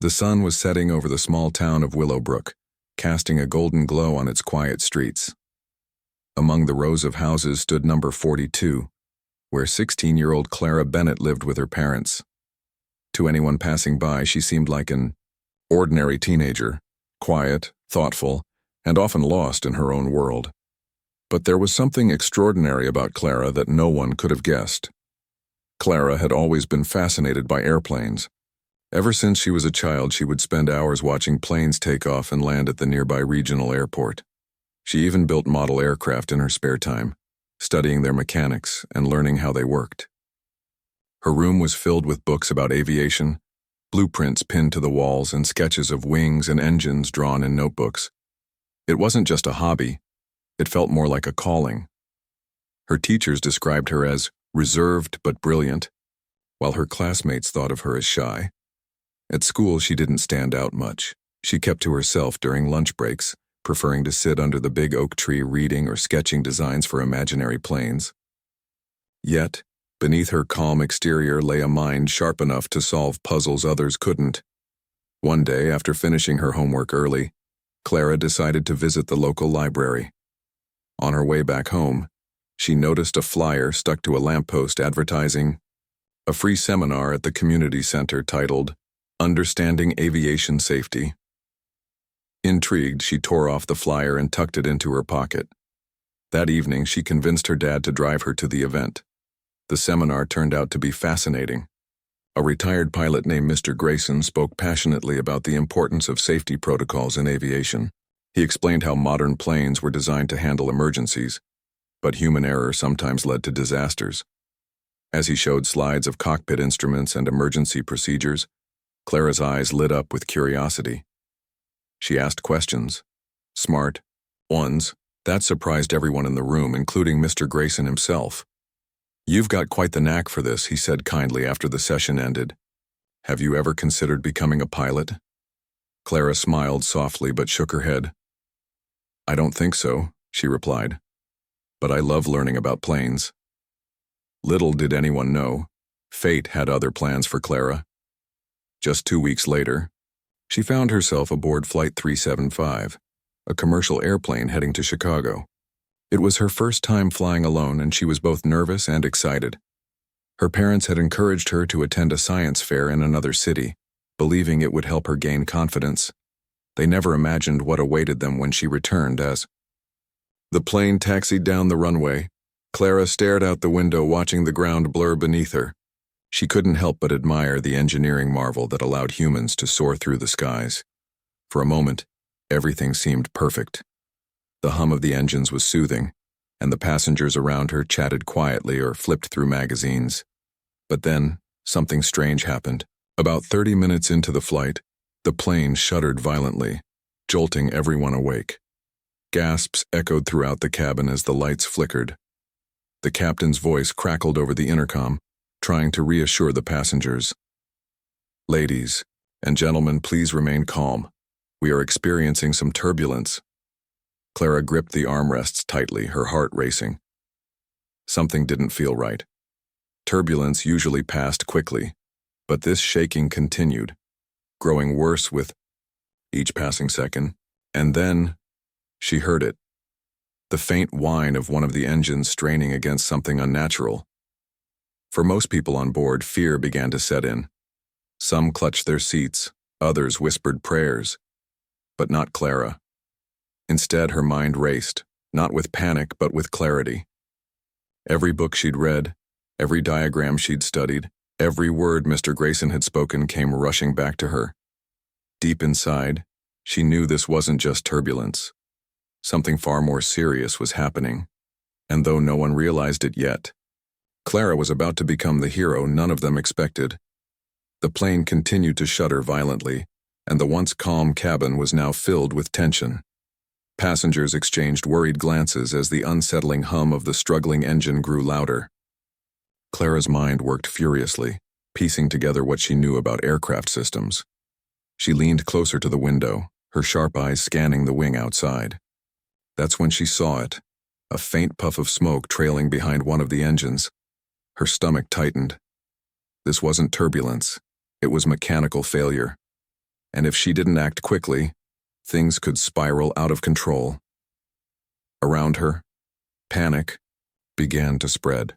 The sun was setting over the small town of Willowbrook, casting a golden glow on its quiet streets. Among the rows of houses stood number 42, where 16-year-old Clara Bennett lived with her parents. To anyone passing by, she seemed like an ordinary teenager, quiet, thoughtful, and often lost in her own world. But there was something extraordinary about Clara that no one could have guessed. Clara had always been fascinated by airplanes. Ever since she was a child, she would spend hours watching planes take off and land at the nearby regional airport. She even built model aircraft in her spare time, studying their mechanics and learning how they worked. Her room was filled with books about aviation, blueprints pinned to the walls, and sketches of wings and engines drawn in notebooks. It wasn't just a hobby. It felt more like a calling. Her teachers described her as reserved but brilliant, while her classmates thought of her as shy. At school, she didn't stand out much. She kept to herself during lunch breaks, preferring to sit under the big oak tree reading or sketching designs for imaginary planes. Yet, beneath her calm exterior lay a mind sharp enough to solve puzzles others couldn't. One day, after finishing her homework early, Clara decided to visit the local library. On her way back home, she noticed a flyer stuck to a lamppost advertising a free seminar at the community center titled Understanding Aviation Safety. Intrigued, she tore off the flyer and tucked it into her pocket. That evening, she convinced her dad to drive her to the event. The seminar turned out to be fascinating. A retired pilot named Mr. Grayson spoke passionately about the importance of safety protocols in aviation. He explained how modern planes were designed to handle emergencies, but human error sometimes led to disasters. As he showed slides of cockpit instruments and emergency procedures, Clara's eyes lit up with curiosity. She asked questions, smart ones, that surprised everyone in the room, including Mr. Grayson himself. "You've got quite the knack for this," he said kindly after the session ended. "Have you ever considered becoming a pilot?" Clara smiled softly but shook her head. "I don't think so," she replied. "But I love learning about planes." Little did anyone know, fate had other plans for Clara. Just 2 weeks later, she found herself aboard Flight 375, a commercial airplane heading to Chicago. It was her first time flying alone, and she was both nervous and excited. Her parents had encouraged her to attend a science fair in another city, believing it would help her gain confidence. They never imagined what awaited them when she returned. As the plane taxied down the runway, Clara stared out the window, watching the ground blur beneath her. She couldn't help but admire the engineering marvel that allowed humans to soar through the skies. For a moment, everything seemed perfect. The hum of the engines was soothing, and the passengers around her chatted quietly or flipped through magazines. But then, something strange happened. About 30 minutes into the flight, the plane shuddered violently, jolting everyone awake. Gasps echoed throughout the cabin as the lights flickered. The captain's voice crackled over the intercom, trying to reassure the passengers. "Ladies and gentlemen, please remain calm. We are experiencing some turbulence." Clara gripped the armrests tightly, her heart racing. Something didn't feel right. Turbulence usually passed quickly, but this shaking continued, growing worse with each passing second. And then, she heard it. The faint whine of one of the engines straining against something unnatural. For most people on board, fear began to set in. Some clutched their seats, others whispered prayers. But not Clara. Instead, her mind raced, not with panic but with clarity. Every book she'd read, every diagram she'd studied, every word Mr. Grayson had spoken came rushing back to her. Deep inside, she knew this wasn't just turbulence. Something far more serious was happening, and though no one realized it yet, Clara was about to become the hero none of them expected. The plane continued to shudder violently, and the once calm cabin was now filled with tension. Passengers exchanged worried glances as the unsettling hum of the struggling engine grew louder. Clara's mind worked furiously, piecing together what she knew about aircraft systems. She leaned closer to the window, her sharp eyes scanning the wing outside. That's when she saw it, a faint puff of smoke trailing behind one of the engines. Her stomach tightened. This wasn't turbulence. It was mechanical failure. and if she didn't act quickly, things could spiral out of control. Around her, panic began to spread.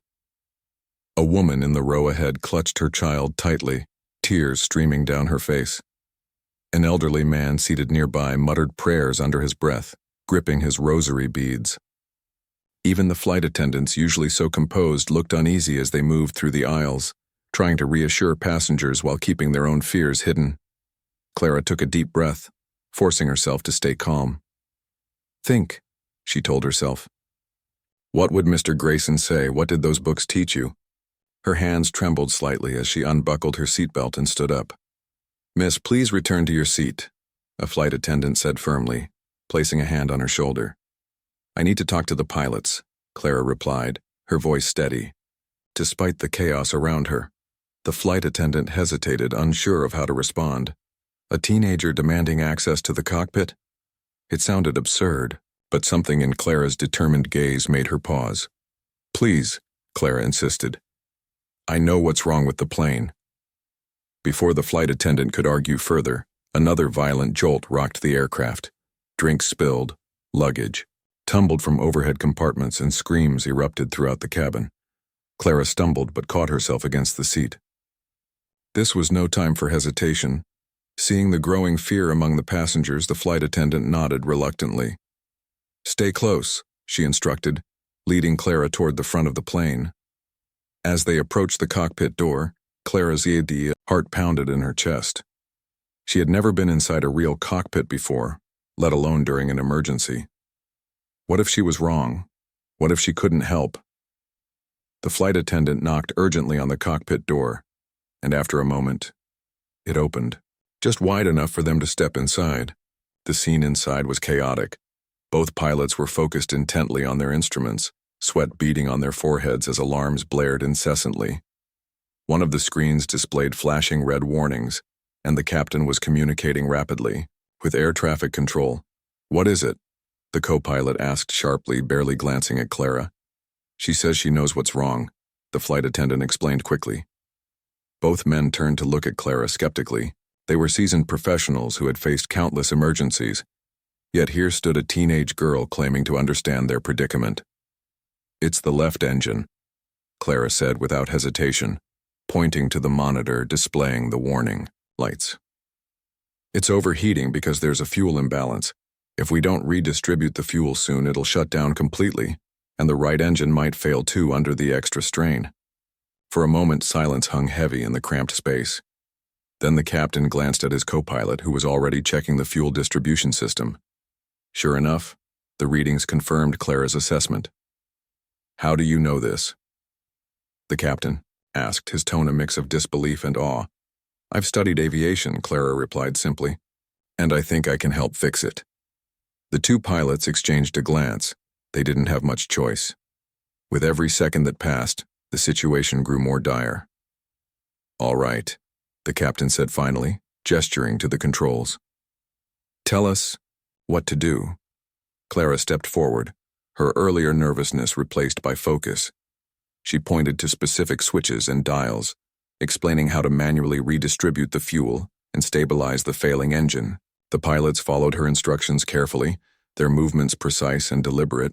A woman in the row ahead clutched her child tightly, tears streaming down her face. An elderly man seated nearby muttered prayers under his breath, gripping his rosary beads. Even the flight attendants, usually so composed, looked uneasy as they moved through the aisles, trying to reassure passengers while keeping their own fears hidden. Clara took a deep breath, forcing herself to stay calm. "Think," she told herself. "What would Mr. Grayson say? What did those books teach you?" Her hands trembled slightly as she unbuckled her seatbelt and stood up. "Miss, please return to your seat," a flight attendant said firmly, placing a hand on her shoulder. "I need to talk to the pilots," Clara replied, her voice steady. Despite the chaos around her, the flight attendant hesitated, unsure of how to respond. A teenager demanding access to the cockpit? It sounded absurd, but something in Clara's determined gaze made her pause. "Please," Clara insisted. "I know what's wrong with the plane." Before the flight attendant could argue further, another violent jolt rocked the aircraft. Drinks spilled, luggage tumbled from overhead compartments, and screams erupted throughout the cabin. Clara stumbled but caught herself against the seat. This was no time for hesitation. Seeing the growing fear among the passengers, the flight attendant nodded reluctantly. "Stay close," she instructed, leading Clara toward the front of the plane. As they approached the cockpit door, Clara's heart pounded in her chest. She had never been inside a real cockpit before, let alone during an emergency. What if she was wrong? What if she couldn't help? The flight attendant knocked urgently on the cockpit door, and after a moment, it opened, just wide enough for them to step inside. The scene inside was chaotic. Both pilots were focused intently on their instruments, sweat beading on their foreheads as alarms blared incessantly. One of the screens displayed flashing red warnings, and the captain was communicating rapidly with air traffic control. "What is it?" the co-pilot asked sharply, barely glancing at Clara. "She says she knows what's wrong," the flight attendant explained quickly. Both men turned to look at Clara skeptically. They were seasoned professionals who had faced countless emergencies, yet here stood a teenage girl claiming to understand their predicament. "It's the left engine," Clara said without hesitation, pointing to the monitor displaying the warning lights. "It's overheating because there's a fuel imbalance. If we don't redistribute the fuel soon, it'll shut down completely, and the right engine might fail too under the extra strain." For a moment, silence hung heavy in the cramped space. Then the captain glanced at his co-pilot, who was already checking the fuel distribution system. Sure enough, the readings confirmed Clara's assessment. "How do you know this?" the captain asked, his tone a mix of disbelief and awe. "I've studied aviation," Clara replied simply, "and I think I can help fix it." The two pilots exchanged a glance. They didn't have much choice. With every second that passed, the situation grew more dire. "All right," the captain said finally, gesturing to the controls. "Tell us what to do." Clara stepped forward, her earlier nervousness replaced by focus. She pointed to specific switches and dials, explaining how to manually redistribute the fuel and stabilize the failing engine. The pilots followed her instructions carefully, their movements precise and deliberate.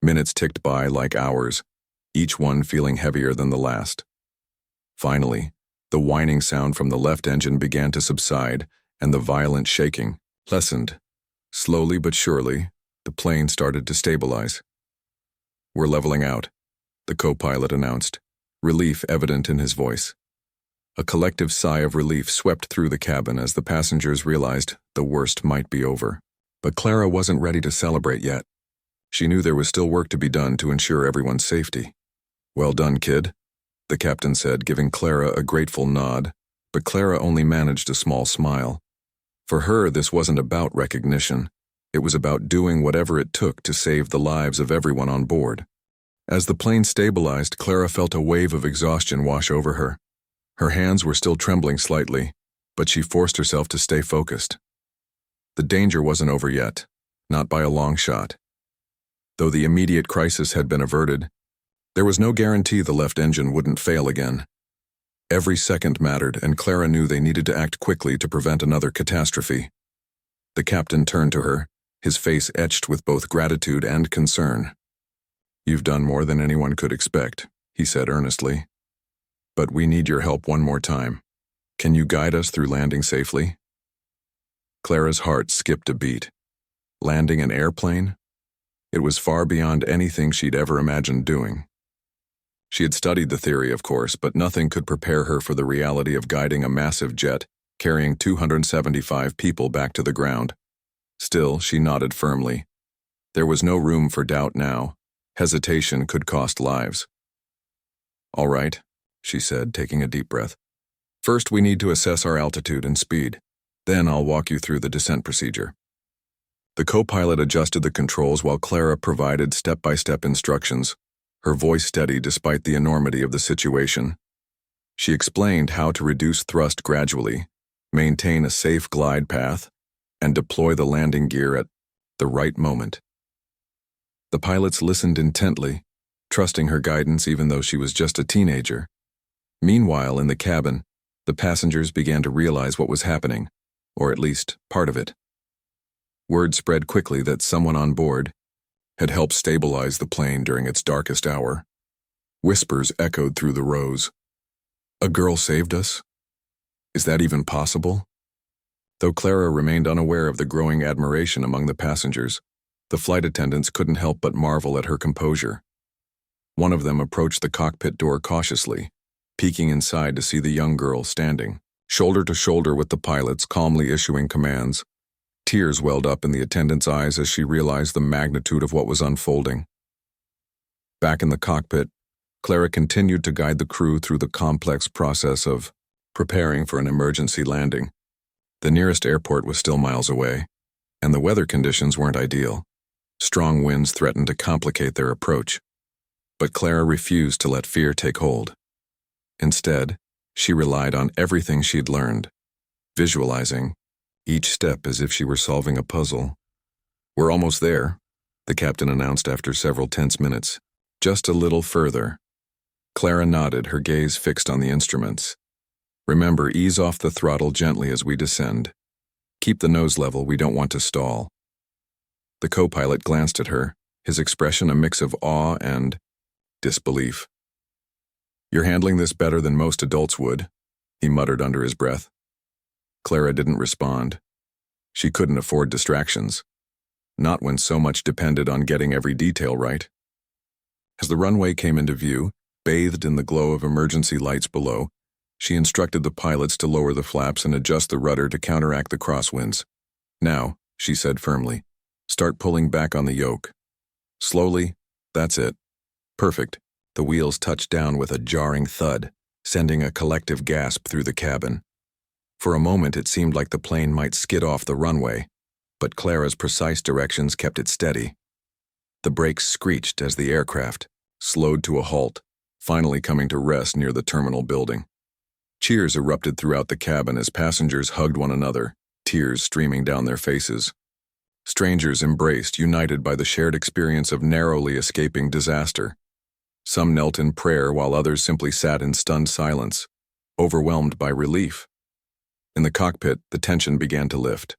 Minutes ticked by like hours, each one feeling heavier than the last. Finally, the whining sound from the left engine began to subside, and the violent shaking lessened. Slowly but surely, the plane started to stabilize. "We're leveling out," the co-pilot announced, relief evident in his voice. A collective sigh of relief swept through the cabin as the passengers realized the worst might be over. But Clara wasn't ready to celebrate yet. She knew there was still work to be done to ensure everyone's safety. "Well done, kid," the captain said, giving Clara a grateful nod, but Clara only managed a small smile. For her, this wasn't about recognition. It was about doing whatever it took to save the lives of everyone on board. As the plane stabilized, Clara felt a wave of exhaustion wash over her. Her hands were still trembling slightly, but she forced herself to stay focused. The danger wasn't over yet, not by a long shot. Though the immediate crisis had been averted, there was no guarantee the left engine wouldn't fail again. Every second mattered, and Clara knew they needed to act quickly to prevent another catastrophe. The captain turned to her, his face etched with both gratitude and concern. "You've done more than anyone could expect," he said earnestly. "But we need your help one more time. Can you guide us through landing safely?" Clara's heart skipped a beat. Landing an airplane? It was far beyond anything she'd ever imagined doing. She had studied the theory, of course, but nothing could prepare her for the reality of guiding a massive jet carrying 275 people back to the ground. Still, she nodded firmly. There was no room for doubt now. Hesitation could cost lives. "All right," she said, taking a deep breath. "First, we need to assess our altitude and speed. Then I'll walk you through the descent procedure." The co-pilot adjusted the controls while Clara provided step-by-step instructions, her voice steady despite the enormity of the situation. She explained how to reduce thrust gradually, maintain a safe glide path, and deploy the landing gear at the right moment. The pilots listened intently, trusting her guidance even though she was just a teenager. Meanwhile, in the cabin, the passengers began to realize what was happening, or at least part of it. Word spread quickly that someone on board had helped stabilize the plane during its darkest hour. Whispers echoed through the rows. "A girl saved us? Is that even possible?" Though Clara remained unaware of the growing admiration among the passengers, the flight attendants couldn't help but marvel at her composure. One of them approached the cockpit door cautiously, peeking inside to see the young girl standing, shoulder to shoulder with the pilots, calmly issuing commands. Tears welled up in the attendant's eyes as she realized the magnitude of what was unfolding. Back in the cockpit, Clara continued to guide the crew through the complex process of preparing for an emergency landing. The nearest airport was still miles away, and the weather conditions weren't ideal. Strong winds threatened to complicate their approach. But Clara refused to let fear take hold. Instead, she relied on everything she'd learned, visualizing each step as if she were solving a puzzle. "We're almost there," the captain announced after several tense minutes. "Just a little further." Clara nodded, her gaze fixed on the instruments. "Remember, ease off the throttle gently as we descend. Keep the nose level, we don't want to stall." The co-pilot glanced at her, his expression a mix of awe and disbelief. "You're handling this better than most adults would," he muttered under his breath. Clara didn't respond. She couldn't afford distractions, not when so much depended on getting every detail right. As the runway came into view, bathed in the glow of emergency lights below, she instructed the pilots to lower the flaps and adjust the rudder to counteract the crosswinds. "Now," she said firmly, "start pulling back on the yoke. Slowly, that's it. Perfect." The wheels touched down with a jarring thud, sending a collective gasp through the cabin. For a moment it seemed like the plane might skid off the runway, but Clara's precise directions kept it steady. The brakes screeched as the aircraft slowed to a halt, finally coming to rest near the terminal building. Cheers erupted throughout the cabin as passengers hugged one another, tears streaming down their faces. Strangers embraced, united by the shared experience of narrowly escaping disaster. Some knelt in prayer while others simply sat in stunned silence, overwhelmed by relief. In the cockpit, the tension began to lift.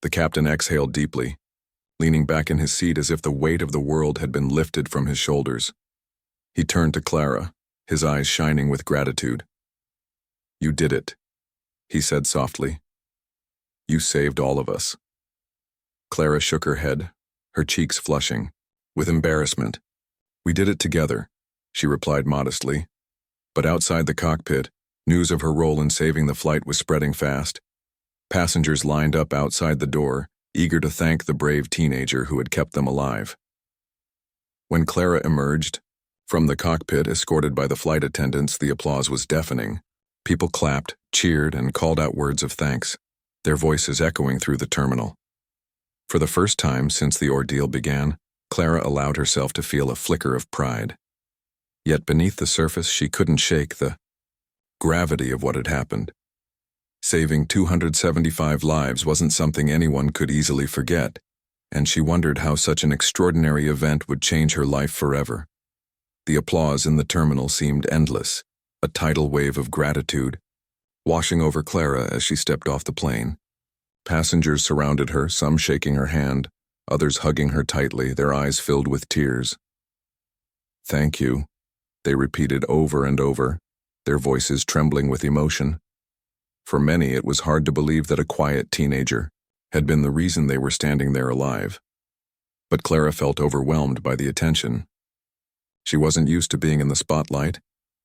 The captain exhaled deeply, leaning back in his seat as if the weight of the world had been lifted from his shoulders. He turned to Clara, his eyes shining with gratitude. "You did it," he said softly. "You saved all of us." Clara shook her head, her cheeks flushing with embarrassment. "We did it together," she replied modestly. But outside the cockpit, news of her role in saving the flight was spreading fast. Passengers lined up outside the door, eager to thank the brave teenager who had kept them alive. When Clara emerged from the cockpit, escorted by the flight attendants, the applause was deafening. People clapped, cheered, and called out words of thanks, their voices echoing through the terminal. For the first time since the ordeal began, Clara allowed herself to feel a flicker of pride. Yet beneath the surface, she couldn't shake the gravity of what had happened. Saving 275 lives wasn't something anyone could easily forget, and she wondered how such an extraordinary event would change her life forever. The applause in the terminal seemed endless, a tidal wave of gratitude, washing over Clara as she stepped off the plane. Passengers surrounded her, some shaking her hand, others hugging her tightly, their eyes filled with tears. "Thank you," they repeated over and over, their voices trembling with emotion. For many, it was hard to believe that a quiet teenager had been the reason they were standing there alive. But Clara felt overwhelmed by the attention. She wasn't used to being in the spotlight,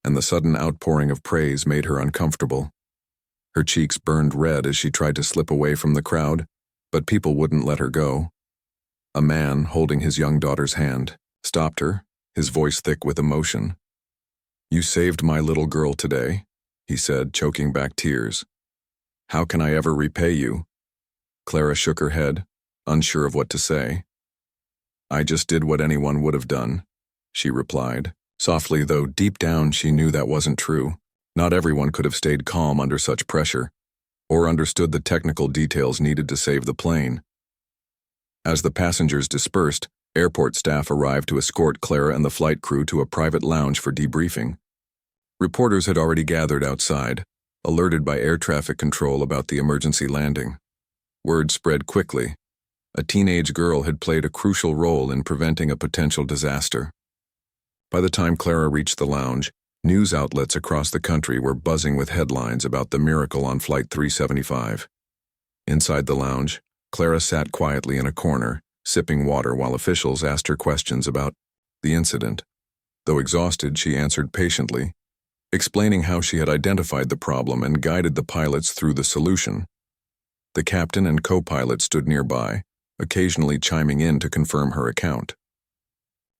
and the sudden outpouring of praise made her uncomfortable. Her cheeks burned red as she tried to slip away from the crowd, but people wouldn't let her go. A man, holding his young daughter's hand, stopped her, his voice thick with emotion. "You saved my little girl today," he said, choking back tears. "How can I ever repay you?" Clara shook her head, unsure of what to say. "I just did what anyone would have done," she replied, softly, though deep down she knew that wasn't true. Not everyone could have stayed calm under such pressure, or understood the technical details needed to save the plane. As the passengers dispersed, airport staff arrived to escort Clara and the flight crew to a private lounge for debriefing. Reporters had already gathered outside, alerted by air traffic control about the emergency landing. Word spread quickly. A teenage girl had played a crucial role in preventing a potential disaster. By the time Clara reached the lounge, news outlets across the country were buzzing with headlines about the miracle on Flight 375. Inside the lounge, Clara sat quietly in a corner, sipping water while officials asked her questions about the incident. Though exhausted, she answered patiently, explaining how she had identified the problem and guided the pilots through the solution. The captain and co-pilot stood nearby, occasionally chiming in to confirm her account.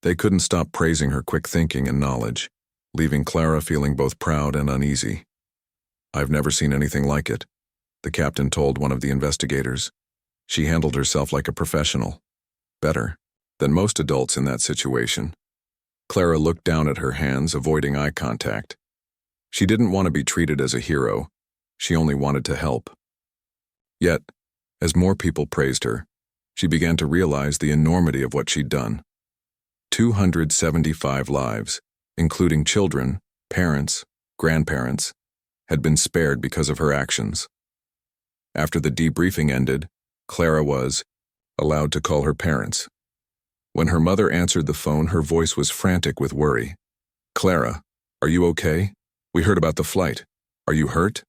They couldn't stop praising her quick thinking and knowledge, leaving Clara feeling both proud and uneasy. "I've never seen anything like it," the captain told one of the investigators. "She handled herself like a professional. Better than most adults in that situation." Clara looked down at her hands, avoiding eye contact. She didn't want to be treated as a hero. She only wanted to help. Yet, as more people praised her, she began to realize the enormity of what she'd done. 275 lives, including children, parents, grandparents, had been spared because of her actions. After the debriefing ended, Clara was allowed to call her parents. When her mother answered the phone, her voice was frantic with worry. "Clara, are you okay? We heard about the flight. Are you hurt?"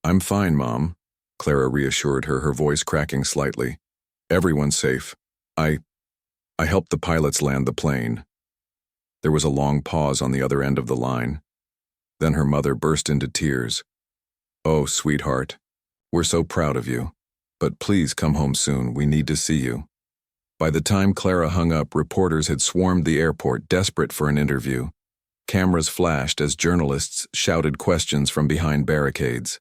"I'm fine, Mom," Clara reassured her, her voice cracking slightly. "Everyone's safe. I helped the pilots land the plane." There was a long pause on the other end of the line. Then her mother burst into tears. "Oh, sweetheart, we're so proud of you. But please come home soon, we need to see you." By the time Clara hung up, reporters had swarmed the airport, desperate for an interview. Cameras flashed as journalists shouted questions from behind barricades.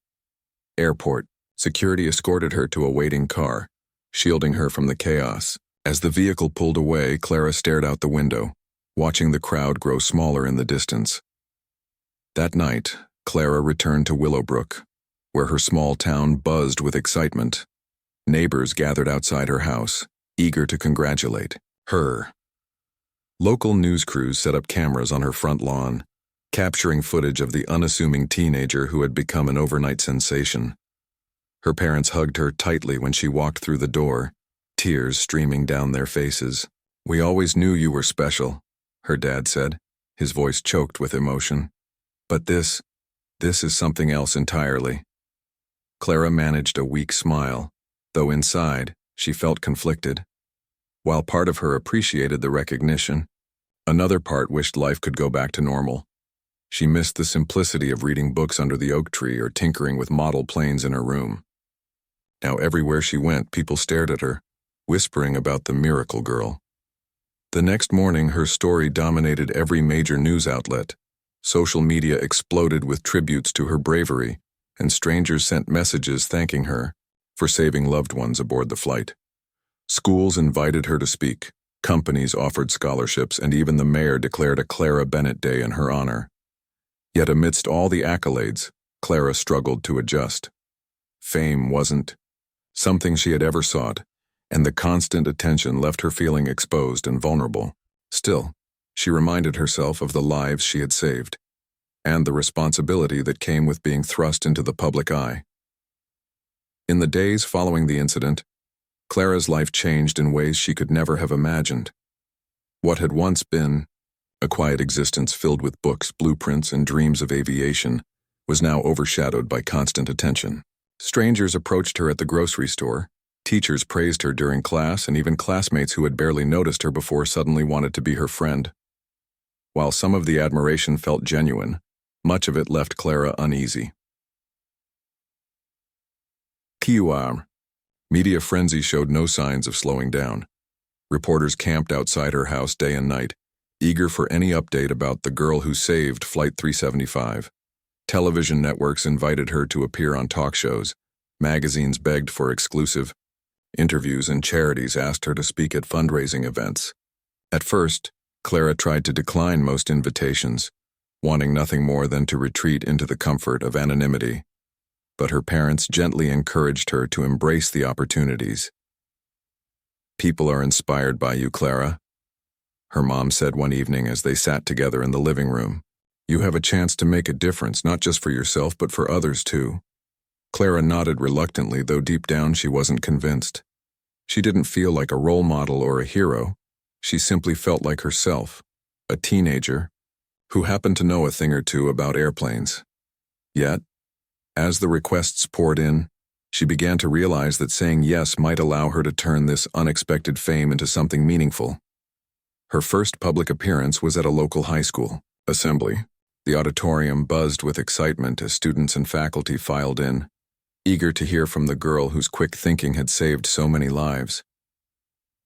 Airport security escorted her to a waiting car, shielding her from the chaos. As the vehicle pulled away, Clara stared out the window, watching the crowd grow smaller in the distance. That night, Clara returned to Willowbrook, where her small town buzzed with excitement. Neighbors gathered outside her house, eager to congratulate her. Local news crews set up cameras on her front lawn, capturing footage of the unassuming teenager who had become an overnight sensation. Her parents hugged her tightly when she walked through the door, tears streaming down their faces. "We always knew you were special," her dad said, his voice choked with emotion. "But this is something else entirely." Clara managed a weak smile, though inside, she felt conflicted. While part of her appreciated the recognition, another part wished life could go back to normal. She missed the simplicity of reading books under the oak tree or tinkering with model planes in her room. Now everywhere she went, people stared at her, whispering about the miracle girl. The next morning, her story dominated every major news outlet. Social media exploded with tributes to her bravery, and strangers sent messages thanking her for saving loved ones aboard the flight. Schools invited her to speak, companies offered scholarships, and even the mayor declared a Clara Bennett Day in her honor. Yet amidst all the accolades, Clara struggled to adjust. Fame wasn't something she had ever sought, and the constant attention left her feeling exposed and vulnerable. Still, she reminded herself of the lives she had saved. and the responsibility that came with being thrust into the public eye. In the days following the incident, Clara's life changed in ways she could never have imagined. What had once been a quiet existence filled with books, blueprints, and dreams of aviation was now overshadowed by constant attention. Strangers approached her at the grocery store, teachers praised her during class, and even classmates who had barely noticed her before suddenly wanted to be her friend. While some of the admiration felt genuine, much of it left Clara uneasy. Heartwarming. Media frenzy showed no signs of slowing down. Reporters camped outside her house day and night, eager for any update about the girl who saved Flight 375. Television networks invited her to appear on talk shows, magazines begged for exclusive interviews, and charities asked her to speak at fundraising events. At first, Clara tried to decline most invitations, wanting nothing more than to retreat into the comfort of anonymity. But her parents gently encouraged her to embrace the opportunities. "People are inspired by you, Clara," her mom said one evening as they sat together in the living room. "You have a chance to make a difference, not just for yourself, but for others too." Clara nodded reluctantly, though deep down she wasn't convinced. She didn't feel like a role model or a hero. She simply felt like herself, a teenager who happened to know a thing or two about airplanes. Yet, as the requests poured in, she began to realize that saying yes might allow her to turn this unexpected fame into something meaningful. Her first public appearance was at a local high school assembly. The auditorium buzzed with excitement as students and faculty filed in, eager to hear from the girl whose quick thinking had saved so many lives.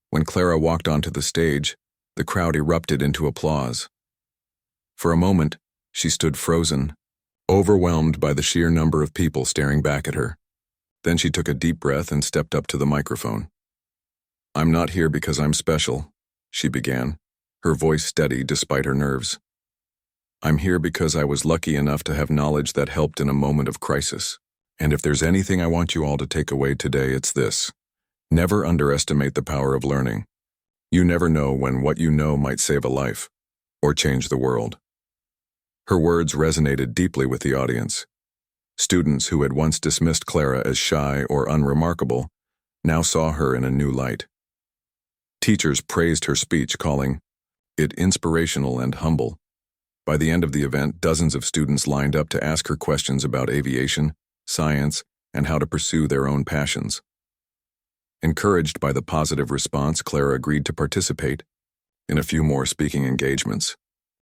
When Clara walked onto the stage, the crowd erupted into applause. For a moment, she stood frozen, overwhelmed by the sheer number of people staring back at her. Then she took a deep breath and stepped up to the microphone. "I'm not here because I'm special," she began, her voice steady despite her nerves. "I'm here because I was lucky enough to have knowledge that helped in a moment of crisis. And if there's anything I want you all to take away today, it's this. Never underestimate the power of learning. You never know when what you know might save a life or change the world." Her words resonated deeply with the audience. Students who had once dismissed Clara as shy or unremarkable now saw her in a new light. Teachers praised her speech, calling it inspirational and humble. By the end of the event, dozens of students lined up to ask her questions about aviation, science, and how to pursue their own passions. Encouraged by the positive response, Clara agreed to participate in a few more speaking engagements.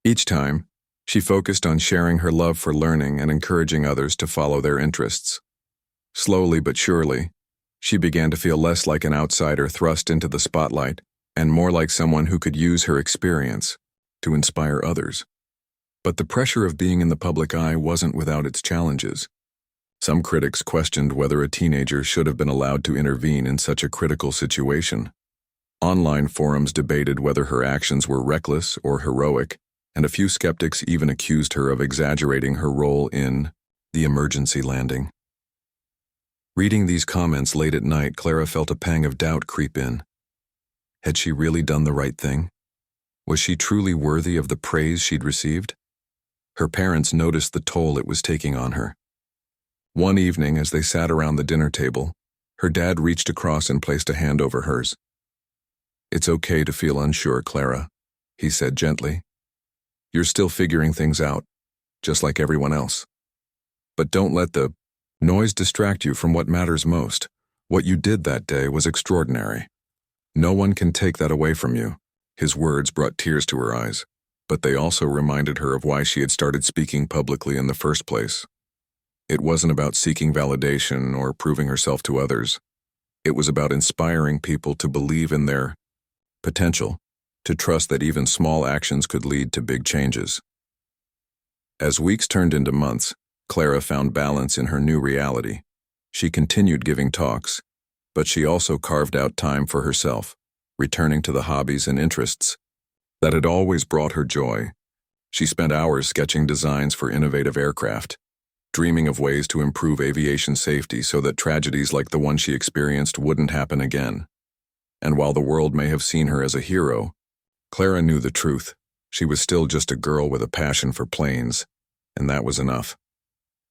Each time, she focused on sharing her love for learning and encouraging others to follow their interests. Slowly but surely, she began to feel less like an outsider thrust into the spotlight and more like someone who could use her experience to inspire others. But the pressure of being in the public eye wasn't without its challenges. Some critics questioned whether a teenager should have been allowed to intervene in such a critical situation. Online forums debated whether her actions were reckless or heroic, and a few skeptics even accused her of exaggerating her role in the emergency landing. Reading these comments late at night, Clara felt a pang of doubt creep in. Had she really done the right thing? Was she truly worthy of the praise she'd received? Her parents noticed the toll it was taking on her. One evening, as they sat around the dinner table, her dad reached across and placed a hand over hers. "It's okay to feel unsure, Clara," he said gently. "You're still figuring things out, just like everyone else. But don't let the noise distract you from what matters most. What you did that day was extraordinary. No one can take that away from you." His words brought tears to her eyes, but they also reminded her of why she had started speaking publicly in the first place. It wasn't about seeking validation or proving herself to others. It was about inspiring people to believe in their potential, to trust that even small actions could lead to big changes. As weeks turned into months, Clara found balance in her new reality. She continued giving talks, but she also carved out time for herself, returning to the hobbies and interests that had always brought her joy. She spent hours sketching designs for innovative aircraft, dreaming of ways to improve aviation safety so that tragedies like the one she experienced wouldn't happen again. And while the world may have seen her as a hero, Clara knew the truth. She was still just a girl with a passion for planes, and that was enough.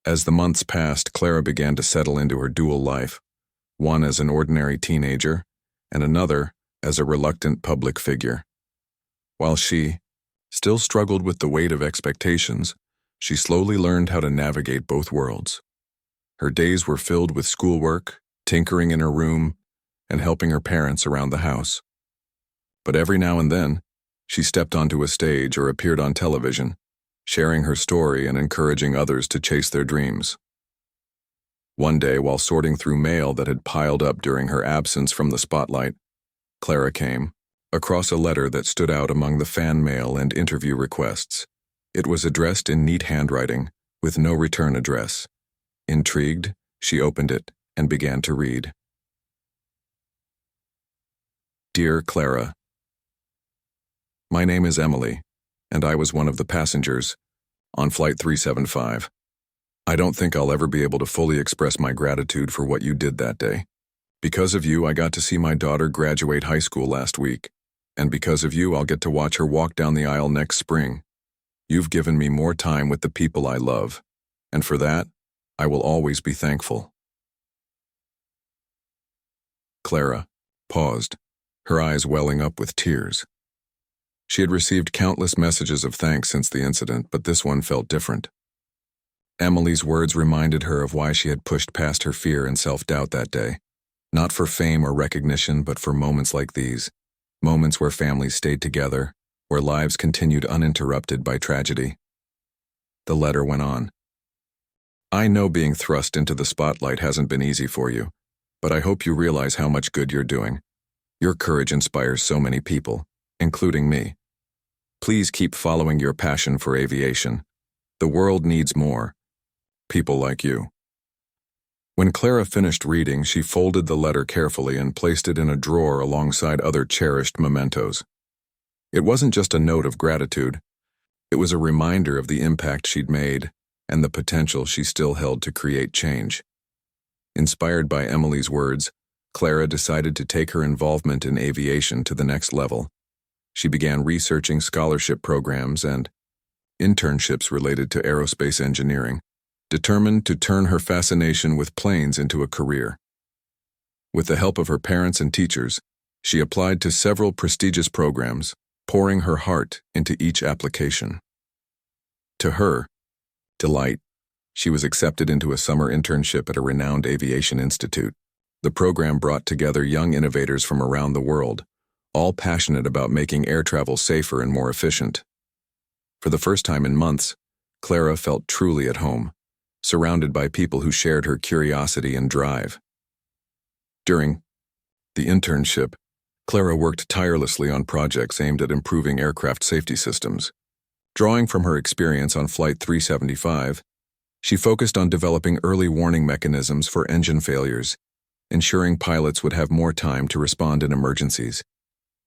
As the months passed, Clara began to settle into her dual life, one as an ordinary teenager, and another as a reluctant public figure. While she still struggled with the weight of expectations, she slowly learned how to navigate both worlds. Her days were filled with schoolwork, tinkering in her room, and helping her parents around the house. But every now and then, she stepped onto a stage or appeared on television, sharing her story and encouraging others to chase their dreams. One day, while sorting through mail that had piled up during her absence from the spotlight, Clara came across a letter that stood out among the fan mail and interview requests. It was addressed in neat handwriting, with no return address. Intrigued, she opened it and began to read. Dear Clara, my name is Emily, and I was one of the passengers on Flight 375. I don't think I'll ever be able to fully express my gratitude for what you did that day. Because of you, I got to see my daughter graduate high school last week, and because of you, I'll get to watch her walk down the aisle next spring. You've given me more time with the people I love, and for that, I will always be thankful. Clara paused, her eyes welling up with tears. She had received countless messages of thanks since the incident, but this one felt different. Emily's words reminded her of why she had pushed past her fear and self-doubt that day. Not for fame or recognition, but for moments like these. Moments where families stayed together, where lives continued uninterrupted by tragedy. The letter went on. I know being thrust into the spotlight hasn't been easy for you, but I hope you realize how much good you're doing. Your courage inspires so many people, including me. Please keep following your passion for aviation. The world needs more people like you. When Clara finished reading, she folded the letter carefully and placed it in a drawer alongside other cherished mementos. It wasn't just a note of gratitude. It was a reminder of the impact she'd made and the potential she still held to create change. Inspired by Emily's words, Clara decided to take her involvement in aviation to the next level. She began researching scholarship programs and internships related to aerospace engineering, determined to turn her fascination with planes into a career. With the help of her parents and teachers, she applied to several prestigious programs, pouring her heart into each application. To her delight, she was accepted into a summer internship at a renowned aviation institute. The program brought together young innovators from around the world, all passionate about making air travel safer and more efficient. For the first time in months, Clara felt truly at home, surrounded by people who shared her curiosity and drive. During the internship, Clara worked tirelessly on projects aimed at improving aircraft safety systems. Drawing from her experience on Flight 375, she focused on developing early warning mechanisms for engine failures, ensuring pilots would have more time to respond in emergencies.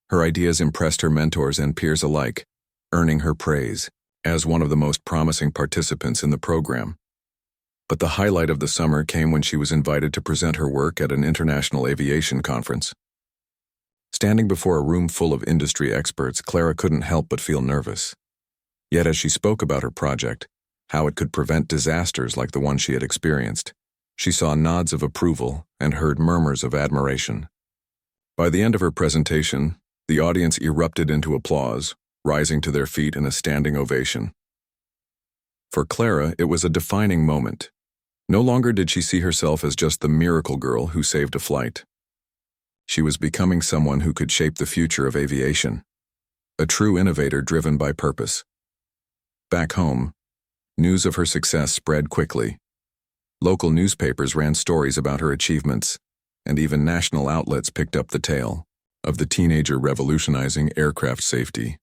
Her ideas impressed her mentors and peers alike, earning her praise as one of the most promising participants in the program. But the highlight of the summer came when she was invited to present her work at an international aviation conference. Standing before a room full of industry experts, Clara couldn't help but feel nervous. Yet as she spoke about her project, how it could prevent disasters like the one she had experienced, she saw nods of approval and heard murmurs of admiration. By the end of her presentation, the audience erupted into applause, rising to their feet in a standing ovation. For Clara, it was a defining moment. No longer did she see herself as just the miracle girl who saved a flight. She was becoming someone who could shape the future of aviation, a true innovator driven by purpose. Back home, news of her success spread quickly. Local newspapers ran stories about her achievements, and even national outlets picked up the tale of the teenager revolutionizing aircraft safety.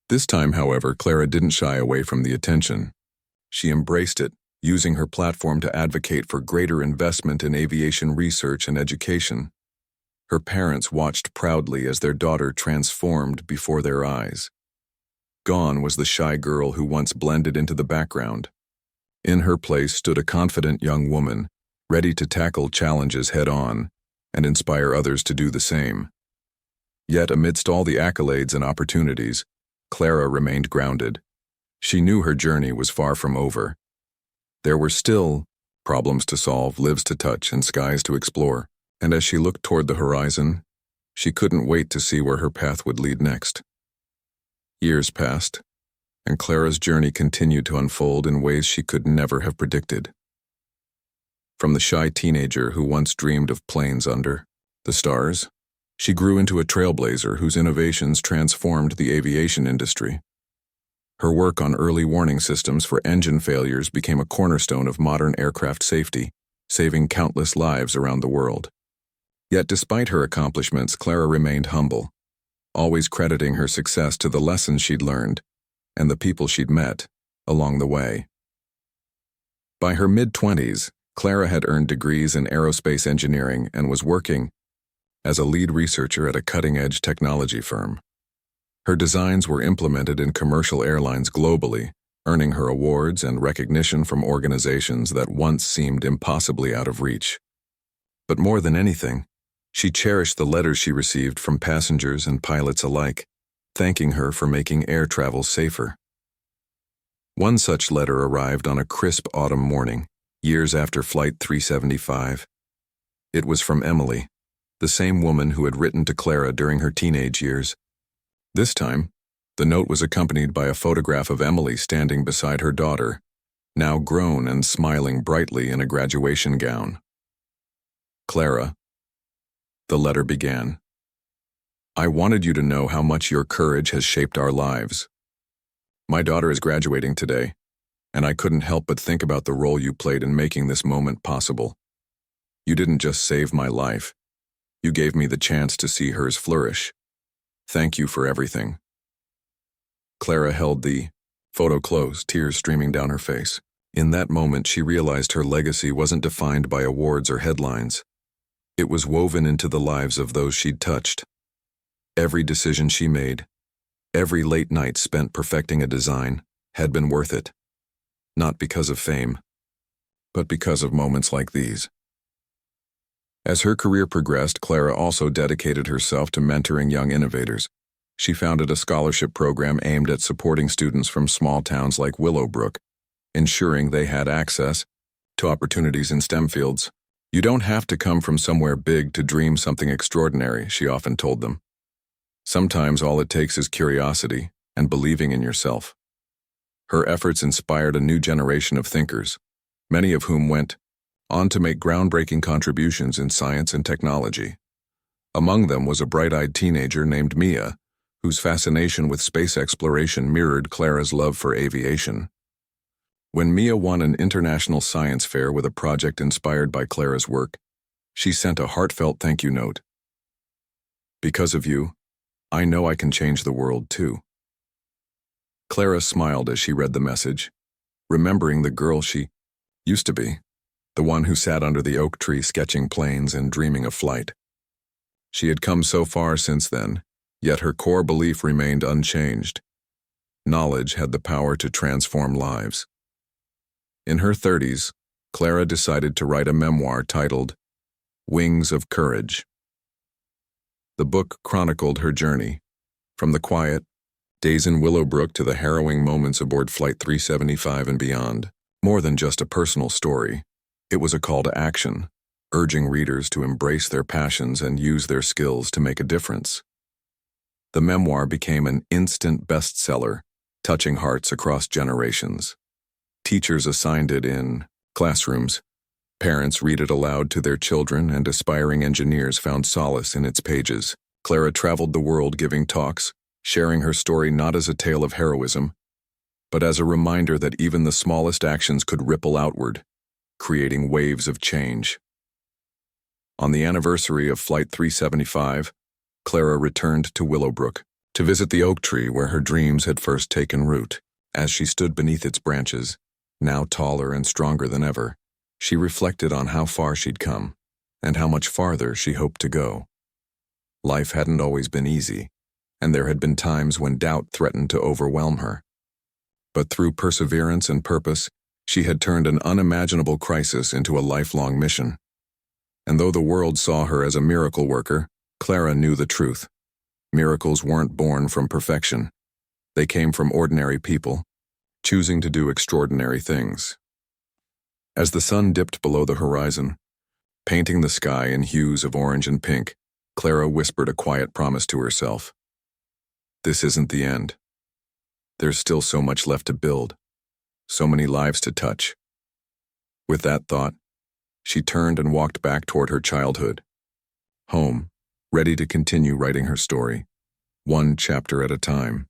This time, however, Clara didn't shy away from the attention. She embraced it, using her platform to advocate for greater investment in aviation research and education. Her parents watched proudly as their daughter transformed before their eyes. Gone was the shy girl who once blended into the background. In her place stood a confident young woman, ready to tackle challenges head-on and inspire others to do the same. Yet amidst all the accolades and opportunities, Clara remained grounded. She knew her journey was far from over. There were still problems to solve, lives to touch, and skies to explore, and as she looked toward the horizon, she couldn't wait to see where her path would lead next. Years passed, and Clara's journey continued to unfold in ways she could never have predicted. From the shy teenager who once dreamed of planes under the stars, she grew into a trailblazer whose innovations transformed the aviation industry. Her work on early warning systems for engine failures became a cornerstone of modern aircraft safety, saving countless lives around the world. Yet despite her accomplishments, Clara remained humble, always crediting her success to the lessons she'd learned and the people she'd met along the way. By her mid-20s, Clara had earned degrees in aerospace engineering and was working as a lead researcher at a cutting-edge technology firm. Her designs were implemented in commercial airlines globally, earning her awards and recognition from organizations that once seemed impossibly out of reach. But more than anything, she cherished the letters she received from passengers and pilots alike, thanking her for making air travel safer. One such letter arrived on a crisp autumn morning, years after Flight 375. It was from Emily, the same woman who had written to Clara during her teenage years. This time, the note was accompanied by a photograph of Emily standing beside her daughter, now grown and smiling brightly in a graduation gown. Clara, the letter began, I wanted you to know how much your courage has shaped our lives. My daughter is graduating today, and I couldn't help but think about the role you played in making this moment possible. You didn't just save my life. You gave me the chance to see hers flourish. Thank you for everything. Clara held the photo close, tears streaming down her face. In that moment, she realized her legacy wasn't defined by awards or headlines. It was woven into the lives of those she'd touched. Every decision she made, every late night spent perfecting a design, had been worth it. Not because of fame, but because of moments like these. As her career progressed, Clara also dedicated herself to mentoring young innovators. She founded a scholarship program aimed at supporting students from small towns like Willowbrook, ensuring they had access to opportunities in STEM fields. You don't have to come from somewhere big to dream something extraordinary, she often told them. Sometimes all it takes is curiosity and believing in yourself. Her efforts inspired a new generation of thinkers, many of whom went on to make groundbreaking contributions in science and technology. Among them was a bright-eyed teenager named Mia, whose fascination with space exploration mirrored Clara's love for aviation. When Mia won an international science fair with a project inspired by Clara's work, she sent a heartfelt thank you note. Because of you, I know I can change the world too. Clara smiled as she read the message, remembering the girl she used to be, the one who sat under the oak tree sketching planes and dreaming of flight. She had come so far since then, yet her core belief remained unchanged. Knowledge had the power to transform lives. In her 30s, Clara decided to write a memoir titled Wings of Courage. The book chronicled her journey, from the quiet days in Willowbrook to the harrowing moments aboard Flight 375 and beyond. More than just a personal story, it was a call to action, urging readers to embrace their passions and use their skills to make a difference. The memoir became an instant bestseller, touching hearts across generations. Teachers assigned it in classrooms. Parents read it aloud to their children, and aspiring engineers found solace in its pages. Clara traveled the world giving talks, sharing her story not as a tale of heroism, but as a reminder that even the smallest actions could ripple outward, creating waves of change. On the anniversary of Flight 375, Clara returned to Willowbrook to visit the oak tree where her dreams had first taken root. As she stood beneath its branches, now taller and stronger than ever, she reflected on how far she'd come and how much farther she hoped to go. Life hadn't always been easy, and there had been times when doubt threatened to overwhelm her. But through perseverance and purpose, she had turned an unimaginable crisis into a lifelong mission. And though the world saw her as a miracle worker, Clara knew the truth. Miracles weren't born from perfection. They came from ordinary people, choosing to do extraordinary things. As the sun dipped below the horizon, painting the sky in hues of orange and pink, Clara whispered a quiet promise to herself. This isn't the end. There's still so much left to build, so many lives to touch. With that thought, she turned and walked back toward her childhood, home, ready to continue writing her story, one chapter at a time.